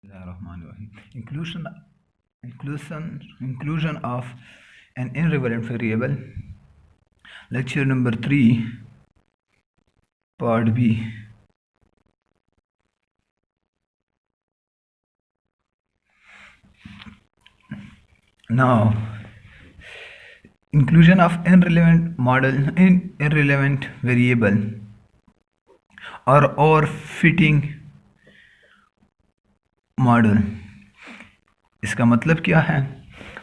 Bismillahirrahmanirrahim. Inclusion of an irrelevant variable. Lecture number 3, part B. Now, inclusion of irrelevant model in irrelevant variable or fitting model. इसका मतलब क्या है?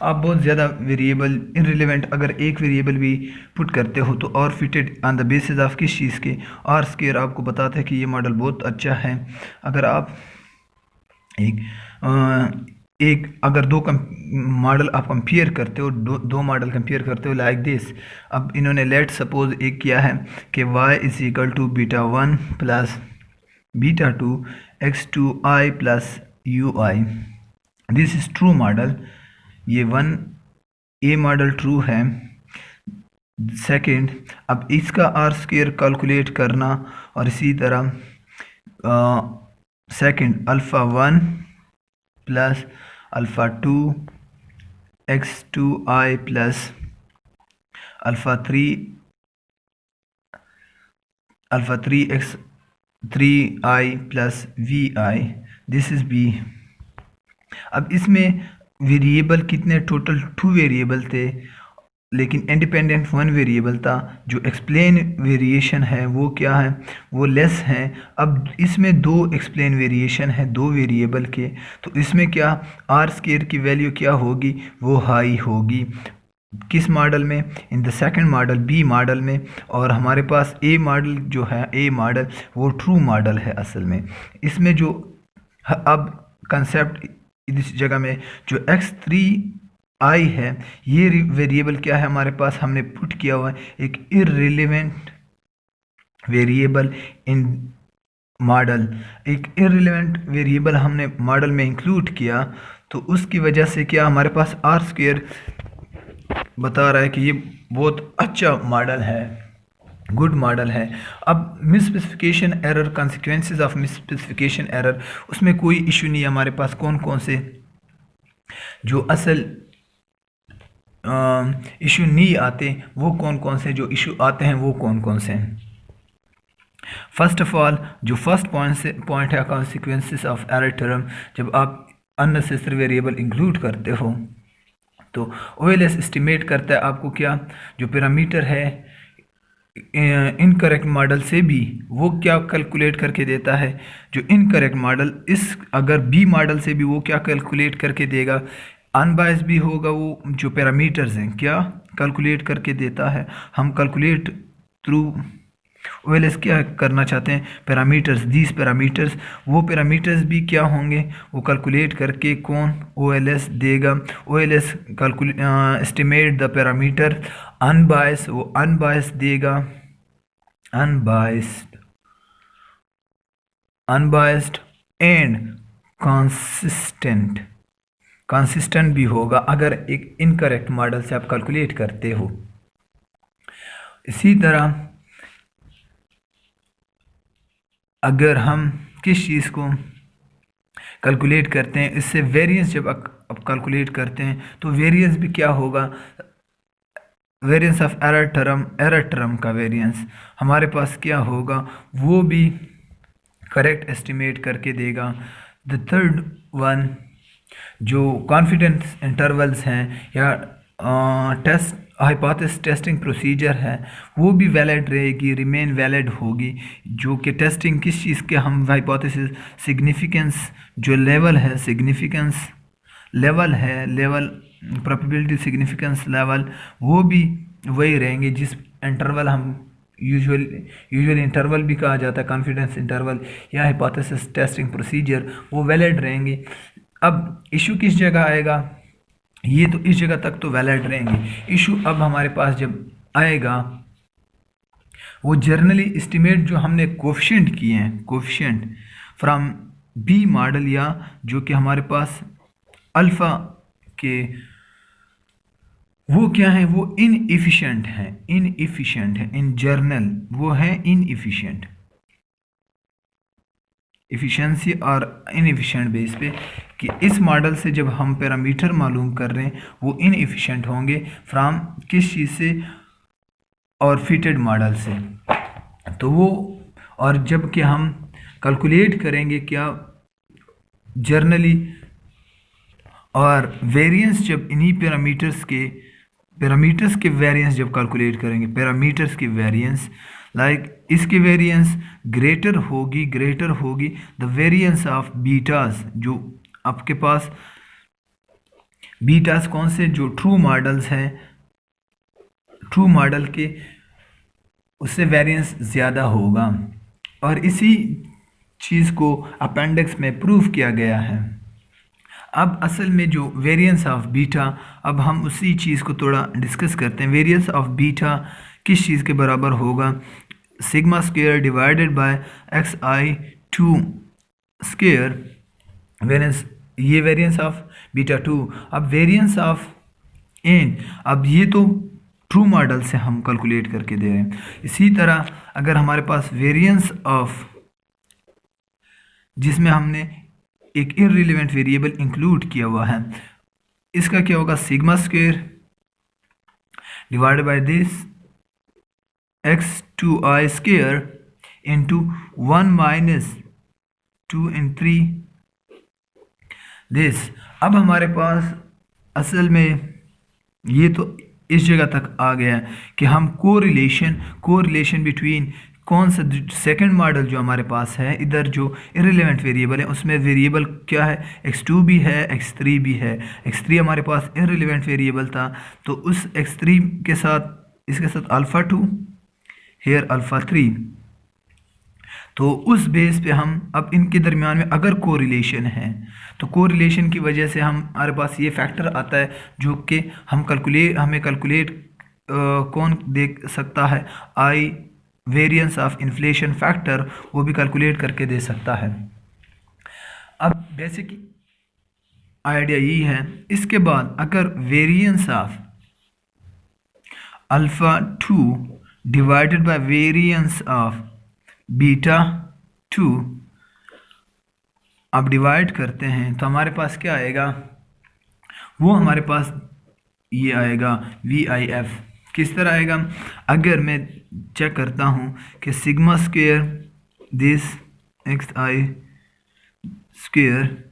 आप बहुत ज़्यादा वेरिएबल इररिलेवेंट अगर एक वेरिएबल भी पुट करते हो तो और fitted on the basis of किस चीज़ के, आर स्क्वायर आपको बताता है कि ये मॉडल बहुत अच्छा है। अगर आप अगर दो मॉडल आप कंपेयर करते हो, दो मॉडल कंपेयर करते हो लाइक दिस। अब इन्होंने लेट सपोज एक किया है कि y is equal to β1 plus β2 x2i plus ui। This is true model, ये 1a मॉडल ट्रू है। सेकंड, अब इसका आर स्क्वायर कैलकुलेट करना और इसी तरह second alpha 1 plus alpha 2 x2i plus alpha 3 x3i plus vi। This is B. अब इसमें वेरिएबल कितने, टोटल 2 वेरिएबल थे, लेकिन इंडिपेंडेंट 1 वेरिएबल था। जो एक्सप्लेन वेरिएशन है वो क्या है, वो लेस है। अब इसमें 2 एक्सप्लेन वेरिएशन है 2 वेरिएबल के, तो इसमें क्या आर स्क्वायर की वैल्यू क्या होगी, वो हाई होगी। किस मॉडल में? In the second model, B model में। और हमारे पास ए मॉडल जो है, ए मॉडल वो ट्रू मॉडल है असल में। इसमें जो अब कंसेप्ट इस जगह में जो x3i है, ये वेरिएबल क्या है हमारे पास, हमने पुट किया हुआ है एक इररिलेवेंट वेरिएबल इन मॉडल। एक इररिलेवेंट वेरिएबल हमने मॉडल में इंक्लूड किया, तो उसकी वजह से क्या हमारे पास आर स्क्वायर बता रहा है कि ये बहुत अच्छा मॉडल है, गुड मॉडल है। अब मिसस्पेसिफिकेशन एरर, कॉन्सिक्वेंसेस ऑफ मिसस्पेसिफिकेशन एरर, उसमें कोई इशू नहीं है हमारे पास। कौन कौन से जो असल इशू नहीं आते, वो कौन कौन से जो इशू आते हैं वो कौन कौन से हैं? फर्स्ट ऑफ ऑल, जो फर्स्ट पॉइंट है कॉन्सिक्वेंसेस ऑफ एरर थ्योरम। जब आप अननेसेसरी वेरिएबल इंक्लूड करते हो तो OLS एस्टिमेट करता है आपको क्या, जो पैरामीटर है इनकरेक्ट मॉडल से भी वो क्या कैलकुलेट करके देता है। जो इनकरेक्ट मॉडल इस अगर बी मॉडल से भी वो क्या कैलकुलेट करके देगा, अनबायस भी होगा। वो जो पैरामीटर्स हैं क्या कैलकुलेट करके देता है। हम कैलकुलेट थ्रू OLS क्या करना चाहते हैं, पैरामीटर्स, दीज पैरामीटर्स, वो पैरामीटर्स भी क्या होंगे, वो कैलकुलेट करके कौन OLS देगा। OLS estimate the parameter unbiased, वो अनबायस देगा, अनबायस्ड एंड कंसिस्टेंट भी होगा अगर एक इनकरेक्ट मॉडल से आप कैलकुलेट करते हो। इसी तरह अगर हम किस चीज़ को कैलकुलेट करते हैं, इससे वेरिएंस जब आप कैलकुलेट करते हैं तो वेरिएंस भी क्या होगा, वेरिएंस ऑफ एरर टर्म का वेरिएंस हमारे पास क्या होगा, वो भी करेक्ट एस्टिमेट करके देगा। द थर्ड वन, जो कॉन्फिडेंस इंटरवल्स हैं या टेस्ट हाइपोथेसिस टेस्टिंग प्रोसीजर है, वो भी वैलिड रहेगी, रिमेन वैलिड होगी। जो कि टेस्टिंग किस चीज़ के, हम हाइपोथेसिस सिग्निफिकेंस जो लेवल है, सिग्निफिकेंस लेवल है, लेवल प्रोबेबिलिटी सिग्निफिकेंस लेवल, वो भी वही रहेंगे जिस इंटरवल हम यूजुअली इंटरवल भी कहा जाता है, कॉन्फिडेंस इंटरवल या हाइपोथेसिस टेस्टिंग प्रोसीजर, वो वैलिड रहेंगे। अब इशू किस जगह आएगा, ये तो इस जगह तक तो वैलिड रहेंगे। इशू अब हमारे पास जब आएगा, वो जर्नली एस्टिमेट जो हमने कोफिशिएंट किए हैं, कोफिशिएंट फ्रॉम बी मॉडल, या जो कि हमारे पास अल्फ़ा के, वो क्या है, वो इनएफिशिएंट है इन जर्नल, वो है इनएफिशिएंट। इफ़िशेंसी और इनएफिशिएंट बेस पे कि इस मॉडल से जब हम पैरामीटर मालूम कर रहे हैं वो इनएफिशिएंट होंगे फ्रॉम किस चीज़ से, और फिटेड मॉडल से। तो वो, और जब कि हम कैलकुलेट करेंगे क्या जर्नली, और वेरिएंस जब इन्हीं पैरामीटर्स के वेरिएंस जब कैलकुलेट करेंगे, पैरामीटर्स की वेरिएंस इसकी वेरिएंस ग्रेटर होगी द वेरिएंस ऑफ बीटास, जो आपके पास बीटास कौन से, जो ट्रू मॉडल्स हैं, ट्रू मॉडल के उससे वेरिएंस ज़्यादा होगा। और इसी चीज़ को अपेंडिक्स में प्रूव किया गया है। अब असल में जो वेरिएंस ऑफ बीटा, अब हम उसी चीज़ को थोड़ा डिस्कस करते हैं। वेरिएंस ऑफ बीटा किस चीज़ के बराबर होगा, sigma square divided by xi2 square, variance, ये वेरिएंस ऑफ बीटा 2। अब वेरिएंस ऑफ एन, अब ये तो ट्रू मॉडल से हम कैलकुलेट करके दे रहे हैं। इसी तरह अगर हमारे पास वेरिएंस ऑफ, जिसमें हमने एक इररिलेवेंट वेरिएबल इंक्लूड किया हुआ है, इसका क्या होगा, sigma square divided by this x2i square into 1 minus 2 in 3 this. अब हमारे पास असल में ये तो इस जगह तक आ गया कि हम कोरिलेशन बिटवीन कौन सा सेकंड मॉडल जो हमारे पास है, इधर जो इररिलेवेंट वेरिएबल है उसमें वेरिएबल क्या है, x2 भी है x3 भी है। x3 हमारे पास इररिलेवेंट वेरिएबल था, तो उस x3 के साथ इसके साथ अल्फ़ा 2 हेयर अल्फ़ा 3, तो उस बेस पे हम अब इनके दरमियान में अगर कोरिलेशन है तो कोरिलेशन की वजह से हमारे पास ये फैक्टर आता है जो कि हमें कैलकुलेट कौन देख सकता है, आई वेरिएंस ऑफ इन्फ्लेशन फैक्टर, वो भी कैलकुलेट करके दे सकता है। अब बेसिक आइडिया यही है। इसके बाद अगर variance of alpha 2 divided by variance of beta 2 अब डिवाइड करते हैं तो हमारे पास क्या आएगा, वो हमारे पास ये आएगा VIF। किस तरह आएगा, अगर मैं चेक करता हूँ कि sigma square this xi square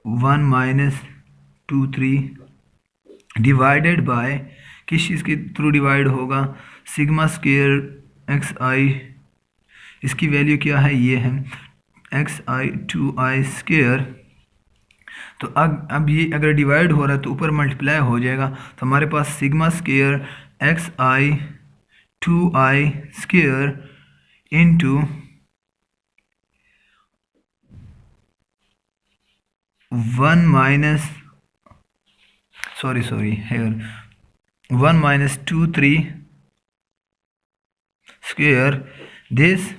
1 minus 2 3 divided by, किस चीज़ के थ्रू डिवाइड होगा, सिग्मा स्क्वायर xi, इसकी वैल्यू क्या है, ये है xi2i स्क्वायर। तो अब ये अगर डिवाइड हो रहा है तो ऊपर मल्टीप्लाई हो जाएगा, तो हमारे पास sigma square xi2i square into 1 minus 2 3 square this.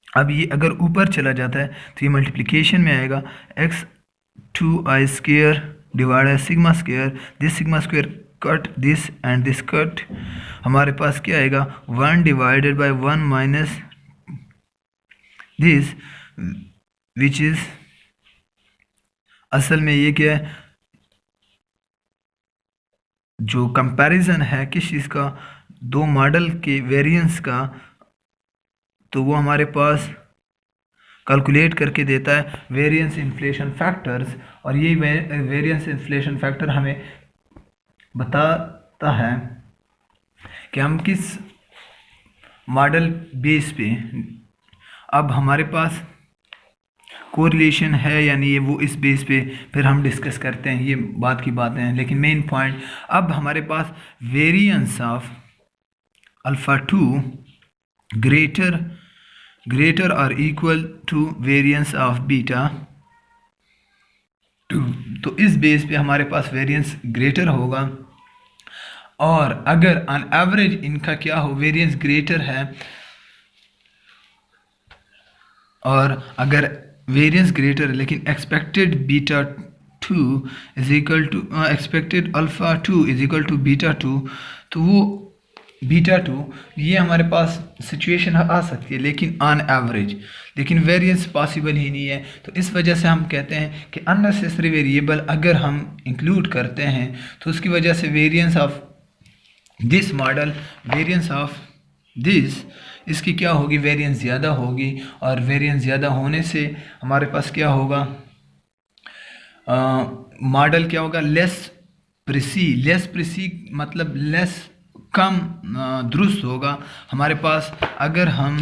अब ये अगर ऊपर चला जाता है तो ये मल्टीप्लिकेशन में आएगा, x2i square divide sigma square, this sigma square cut this and this cut, हमारे पास क्या आएगा 1 divided by 1 minus this, which is असल में ये क्या है, जो कंपैरिजन है किस चीज़ का, दो मॉडल के वेरिएंस का, तो वो हमारे पास कैलकुलेट करके देता है वेरिएंस इन्फ्लेशन फैक्टर्स। और ये वेरिएंस इन्फ्लेशन फैक्टर हमें बताता है कि हम किस मॉडल बेस पे, अब हमारे पास कोरिलेशन है या नहीं है, वो इस बेस पे फिर हम डिस्कस करते हैं, ये बात की बातें हैं। लेकिन मेन पॉइंट, अब हमारे पास variance of alpha 2 greater or equal to variance of beta 2, तो इस बेस पे हमारे पास वेरिएंस ग्रेटर होगा। और अगर ऑन एवरेज इनका क्या हो, वेरिएंस ग्रेटर है, और अगर वेरिएंस ग्रेटर है लेकिन expected beta 2 is equal to expected alpha 2 is equal to beta 2, तो वो बीटा 2, ये हमारे पास सिचुएशन आ सकती है लेकिन ऑन एवरेज, लेकिन वेरिएंस पॉसिबल ही नहीं है। तो इस वजह से हम कहते हैं कि अननेसेसरी वेरिएबल अगर हम इंक्लूड करते हैं तो उसकी वजह से variance of this model, variance of this, इसकी क्या होगी, वेरिएंस ज़्यादा होगी। और वेरिएंस ज़्यादा होने से हमारे पास क्या होगा, मॉडल क्या होगा, लेस प्रिसी मतलब लेस कम दुरुस्त होगा हमारे पास। अगर हम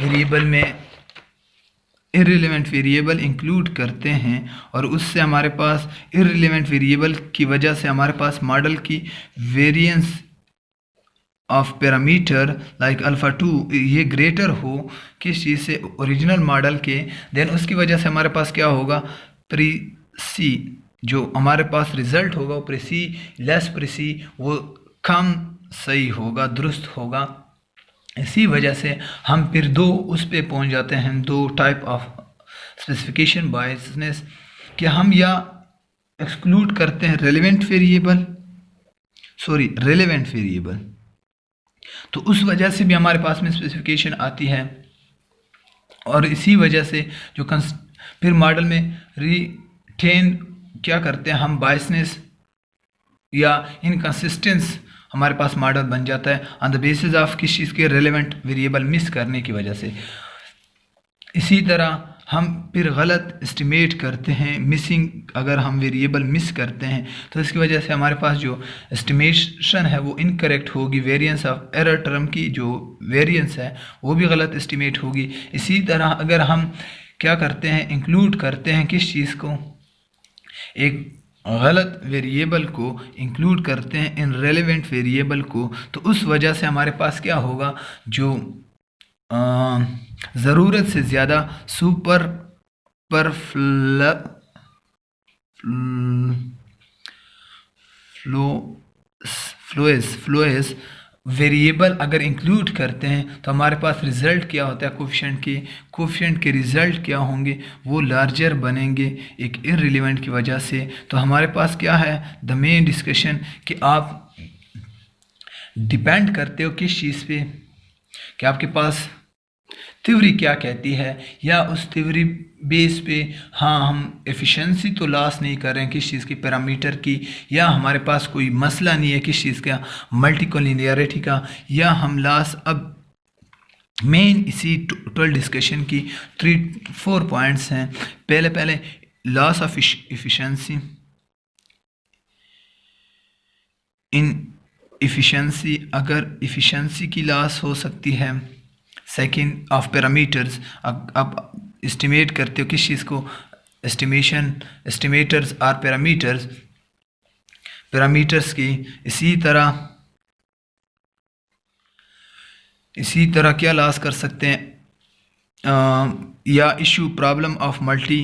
वेरिएबल में इररिलेवेंट वेरिएबल इंक्लूड करते हैं और उससे हमारे पास इररिलेवेंट वेरिएबल की वजह से हमारे पास मॉडल की variance of parameter like alpha 2 ये ग्रेटर हो किस चीज़ से, ओरिजिनल मॉडल के, देन उसकी वजह से हमारे पास क्या होगा, प्रीसी, जो हमारे पास रिज़ल्ट होगा वो प्रीसी, लेस प्रीसी, वो कम सही होगा, दुरुस्त होगा। इसी वजह से हम फिर दो उस पे पहुंच जाते हैं, दो टाइप ऑफ स्पेसिफिकेशन बायसनेस, कि हम या एक्सक्लूड करते हैं रेलेवेंट वेरिएबल, तो उस वजह से भी हमारे पास में स्पेसिफिकेशन आती है। और इसी वजह से जो फिर मॉडल में रिटेन क्या करते हैं हम, बायसनेस या इनकंसिस्टेंस हमारे पास मॉडल बन जाता है ऑन द बेसिस ऑफ किस चीज़ के, रेलेवेंट वेरिएबल मिस करने की वजह से। इसी तरह हम फिर गलत एस्टिमेट करते हैं, मिसिंग, अगर हम वेरिएबल मिस करते हैं तो इसकी वजह से हमारे पास जो एस्टिमेशन है वो इनकरेक्ट होगी, वेरिएंस ऑफ एरर टर्म की जो वेरिएंस है वो भी गलत एस्टिमेट होगी। इसी तरह अगर हम क्या करते हैं, इंक्लूड करते हैं किस चीज़ को, एक गलत वेरिएबल को इंक्लूड करते हैं इन रेलेवेंट वेरिएबल को, तो उस वजह से हमारे पास क्या होगा, जो ज़रूरत से ज़्यादा फ्लोएस वेरिएबल अगर इंक्लूड करते हैं तो हमारे पास रिज़ल्ट क्या होता है, कोफिशिएंट के रिज़ल्ट क्या होंगे, वो लार्जर बनेंगे एक इररिलेवेंट की वजह से। तो हमारे पास क्या है, द मेन डिस्कशन, कि आप डिपेंड करते हो किस चीज़ पे, कि आपके पास थ्योरी क्या कहती है, या उस थ्योरी बेस पे हाँ हम एफिशिएंसी तो लॉस नहीं कर रहे हैं किस चीज़ की, पैरामीटर की, या हमारे पास कोई मसला नहीं है किस चीज़ का, मल्टीकोलिनियरिटी का, या हम लॉस। अब मेन इसी टोटल डिस्कशन की 3-4 पॉइंट्स हैं। पहले loss of efficiency, in efficiency, अगर एफिशिएंसी की लॉस हो सकती है। सेकेंड ऑफ पैरामीटर्स, आप एस्टिमेट करते हो किस चीज़ को, एस्टिमेटर्स और पैरामीटर्स की। इसी तरह क्या लॉस कर सकते हैं, या issue problem of multi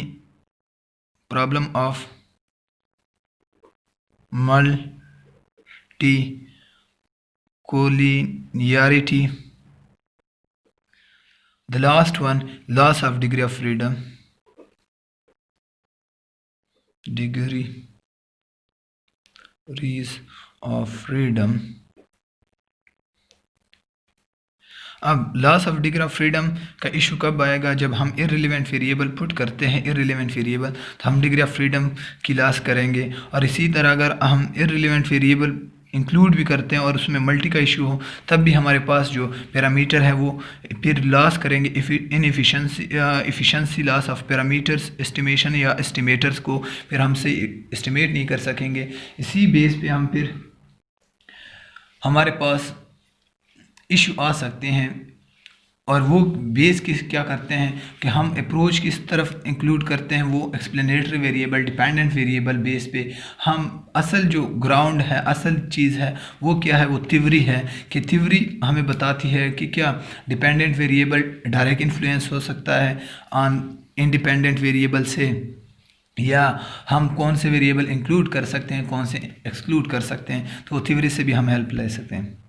collinearity. The last one, loss of degree of freedom. Degrees of freedom. अब loss of degree of freedom का इशू कब आएगा, जब हम इररिलेवेंट वेरिएबल पुट करते हैं, इररिलेवेंट वेरिएबल, तो हम डिग्री ऑफ फ्रीडम की लॉस करेंगे। और इसी तरह अगर हम इररिलेवेंट वेरिएबल इंक्लूड भी करते हैं और उसमें मल्टी का इशू हो, तब भी हमारे पास जो पैरामीटर है वो फिर लॉस करेंगे, efficiency loss of parameters, estimation या एस्टिमेटर्स को फिर हमसे एस्टिमेट नहीं कर सकेंगे। इसी बेस पे हम फिर हमारे पास इशू आ सकते हैं। और वो बेस क्या करते हैं कि हम अप्रोच किस तरफ इंक्लूड करते हैं, वो explanatory variable, dependent variable base पे हम असल जो ग्राउंड है, असल चीज़ है वो क्या है, वो थ्योरी है, कि थ्योरी हमें बताती है कि क्या डिपेंडेंट वेरिएबल डायरेक्ट इन्फ्लुएंस हो सकता है ऑन इंडिपेंडेंट वेरिएबल से, या हम कौन से वेरिएबल इंक्लूड कर सकते हैं, कौन से एक्सक्लूड कर सकते हैं। तो थ्योरी से भी हम हेल्प ले सकते हैं।